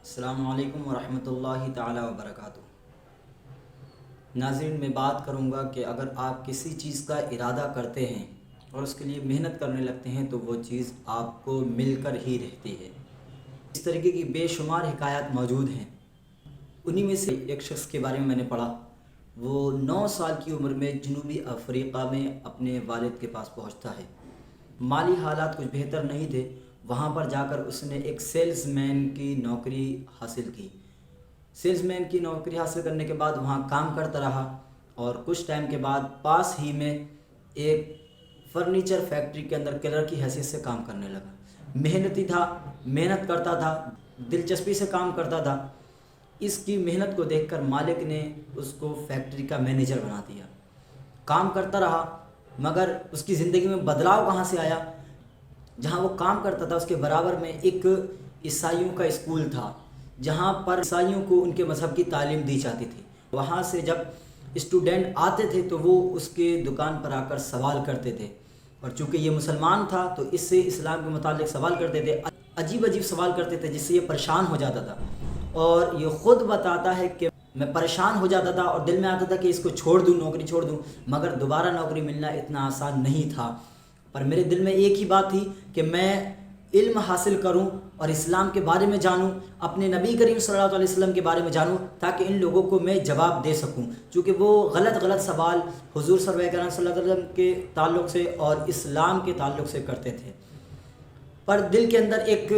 السلام علیکم ورحمۃ اللہ تعالی وبرکاتہ۔ ناظرین، میں بات کروں گا کہ اگر آپ کسی چیز کا ارادہ کرتے ہیں اور اس کے لیے محنت کرنے لگتے ہیں تو وہ چیز آپ کو مل کر ہی رہتی ہے۔ اس طریقے کی بے شمار حکایات موجود ہیں۔ انہی میں سے ایک شخص کے بارے میں نے پڑھا، وہ 9 سال کی عمر میں جنوبی افریقہ میں اپنے والد کے پاس پہنچتا ہے۔ مالی حالات کچھ بہتر نہیں تھے۔ وہاں پر جا کر اس نے ایک سیلز مین کی نوکری حاصل کی۔ سیلز مین کی نوکری حاصل کرنے کے بعد وہاں کام کرتا رہا اور کچھ ٹائم کے بعد پاس ہی میں ایک فرنیچر فیکٹری کے اندر کلر کی حیثیت سے کام کرنے لگا۔ محنتی تھا، محنت کرتا تھا، دلچسپی سے کام کرتا تھا۔ اس کی محنت کو دیکھ کر مالک نے اس کو فیکٹری کا مینیجر بنا دیا۔ کام کرتا رہا، مگر اس کی زندگی میں بدلاؤ کہاں سے آیا؟ جہاں وہ کام کرتا تھا اس کے برابر میں ایک عیسائیوں کا اسکول تھا، جہاں پر عیسائیوں کو ان کے مذہب کی تعلیم دی جاتی تھی۔ وہاں سے جب اسٹوڈنٹ آتے تھے تو وہ اس کے دکان پر آ کر سوال کرتے تھے، اور چونکہ یہ مسلمان تھا تو اس سے اسلام کے متعلق سوال کرتے تھے، عجیب عجیب سوال کرتے تھے جس سے یہ پریشان ہو جاتا تھا، اور یہ خود بتاتا ہے کہ میں پریشان ہو جاتا تھا اور دل میں آتا تھا کہ اس کو چھوڑ دوں، نوکری چھوڑ دوں، مگر دوبارہ نوکری ملنا اتنا آسان نہیں تھا۔ پر میرے دل میں ایک ہی بات تھی کہ میں علم حاصل کروں اور اسلام کے بارے میں جانوں، اپنے نبی کریم صلی اللہ علیہ وسلم کے بارے میں جانوں، تاکہ ان لوگوں کو میں جواب دے سکوں، چونکہ وہ غلط سوال حضور صلی اللہ علیہ وسلم کے تعلق سے اور اسلام کے تعلق سے کرتے تھے۔ پر دل کے اندر ایک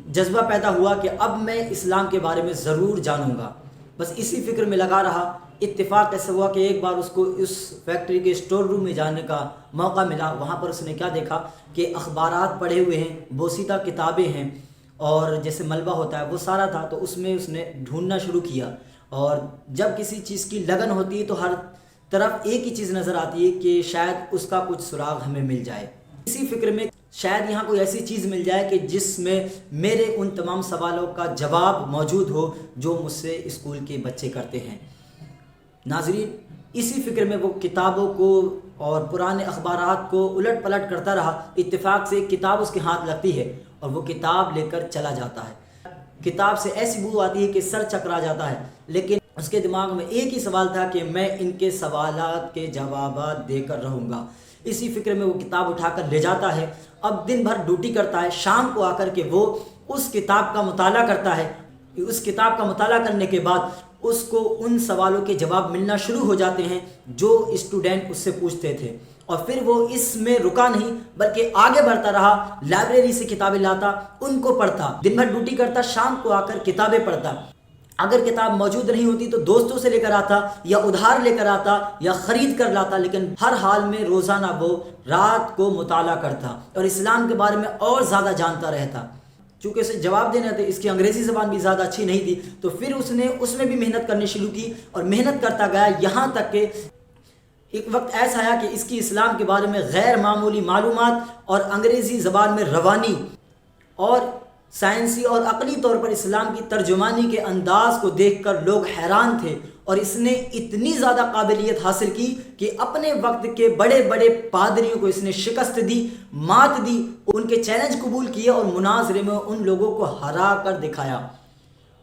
جذبہ پیدا ہوا کہ اب میں اسلام کے بارے میں ضرور جانوں گا۔ بس اسی فکر میں لگا رہا۔ اتفاق ایسا ہوا کہ ایک بار اس کو اس فیکٹری کے اسٹور روم میں جانے کا موقع ملا۔ وہاں پر اس نے کیا دیکھا کہ اخبارات پڑھے ہوئے ہیں، بوسیدہ کتابیں ہیں، اور جیسے ملبہ ہوتا ہے وہ سارا تھا، تو اس میں اس نے ڈھونڈنا شروع کیا۔ اور جب کسی چیز کی لگن ہوتی ہے تو ہر طرف ایک ہی چیز نظر آتی ہے کہ شاید اس کا کچھ سراغ ہمیں مل جائے۔ اسی فکر میں شاید یہاں کوئی ایسی چیز مل جائے کہ جس میں میرے ان تمام سوالوں کا جواب موجود ہو جو مجھ سے اسکول کے بچے کرتے ہیں۔ ناظرین، اسی فکر میں وہ کتابوں کو اور پرانے اخبارات کو الٹ پلٹ کرتا رہا۔ اتفاق سے ایک کتاب اس کے ہاتھ لگتی ہے اور وہ کتاب لے کر چلا جاتا ہے۔ کتاب سے ایسی بو آتی ہے کہ سر چکرا جاتا ہے، لیکن اس کے دماغ میں ایک ہی سوال تھا کہ میں ان کے سوالات کے جوابات دے کر رہوں گا۔ اسی فکر میں وہ کتاب اٹھا کر لے جاتا ہے۔ اب دن بھر ڈیوٹی کرتا ہے، شام کو آ کر کے وہ اس کتاب کا مطالعہ کرتا ہے۔ اس کتاب کا مطالعہ کرنے کے بعد اس کو ان سوالوں کے جواب ملنا شروع ہو جاتے ہیں جو اسٹوڈنٹ اس سے پوچھتے تھے، اور پھر وہ اس میں رکا نہیں بلکہ آگے بڑھتا رہا۔ لائبریری سے کتابیں لاتا، ان کو پڑھتا، دن بھر ڈیوٹی کرتا، شام کو آ کر کتابیں پڑھتا۔ اگر کتاب موجود نہیں ہوتی تو دوستوں سے لے کر آتا، یا ادھار لے کر آتا، یا خرید کر لاتا، لیکن ہر حال میں روزانہ وہ رات کو مطالعہ کرتا اور اسلام کے بارے میں اور زیادہ جانتا رہتا۔ چونکہ اسے جواب دینا تھے، اس کی انگریزی زبان بھی زیادہ اچھی نہیں تھی، تو پھر اس نے اس میں بھی محنت کرنی شروع کی اور محنت کرتا گیا، یہاں تک کہ ایک وقت ایسا آیا کہ اس کی اسلام کے بارے میں غیر معمولی معلومات اور انگریزی زبان میں روانی اور سائنسی اور عقلی طور پر اسلام کی ترجمانی کے انداز کو دیکھ کر لوگ حیران تھے، اور اس نے اتنی زیادہ قابلیت حاصل کی کہ اپنے وقت کے بڑے بڑے پادریوں کو اس نے شکست دی، مات دی، ان کے چیلنج قبول کیے اور مناظرے میں ان لوگوں کو ہرا کر دکھایا۔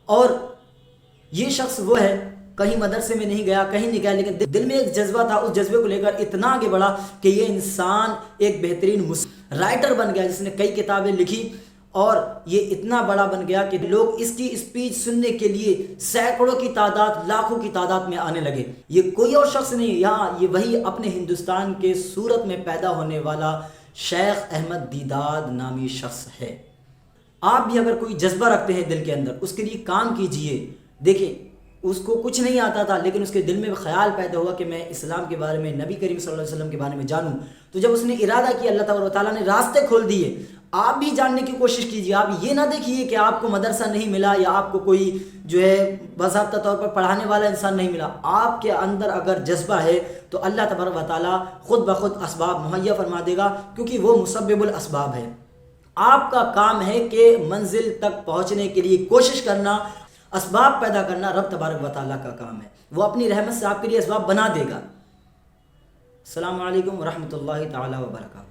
اور یہ شخص وہ ہے، کہیں مدرسے میں نہیں گیا، کہیں نہیں گیا، لیکن دل میں ایک جذبہ تھا، اس جذبے کو لے کر اتنا آگے بڑھا کہ یہ انسان ایک بہترین رائٹر بن گیا، جس نے کئی کتابیں لکھی، اور یہ اتنا بڑا بن گیا کہ لوگ اس کی اسپیچ سننے کے لیے سینکڑوں کی تعداد، لاکھوں کی تعداد میں آنے لگے۔ یہ کوئی اور شخص نہیں، یہاں یہ وہی اپنے ہندوستان کے سورت میں پیدا ہونے والا شیخ احمد دیداد نامی شخص ہے۔ آپ بھی اگر کوئی جذبہ رکھتے ہیں دل کے اندر، اس کے لیے کام کیجئے۔ دیکھیں، اس کو کچھ نہیں آتا تھا، لیکن اس کے دل میں خیال پیدا ہوا کہ میں اسلام کے بارے میں، نبی کریم صلی اللہ علیہ وسلم کے بارے میں جانوں، تو جب اس نے ارادہ کیا، اللہ تعالیٰ نے راستے کھول دیے۔ آپ بھی جاننے کی کوشش کیجیے۔ آپ یہ نہ دیکھیے کہ آپ کو مدرسہ نہیں ملا یا آپ کو کوئی جو ہے باضابطہ طور پر پڑھانے والا انسان نہیں ملا۔ آپ کے اندر اگر جذبہ ہے تو اللہ تبارک و تعالیٰ خود بخود اسباب مہیا فرما دے گا، کیونکہ وہ مسبب الاسباب ہے۔ آپ کا کام ہے کہ منزل تک پہنچنے کے لیے کوشش کرنا، اسباب پیدا کرنا رب تبارک و تعالیٰ کا کام ہے۔ وہ اپنی رحمت سے آپ کے لیے اسباب بنا دے گا۔ السلام علیکم ورحمۃ اللہ تعالیٰ وبرکاتہ۔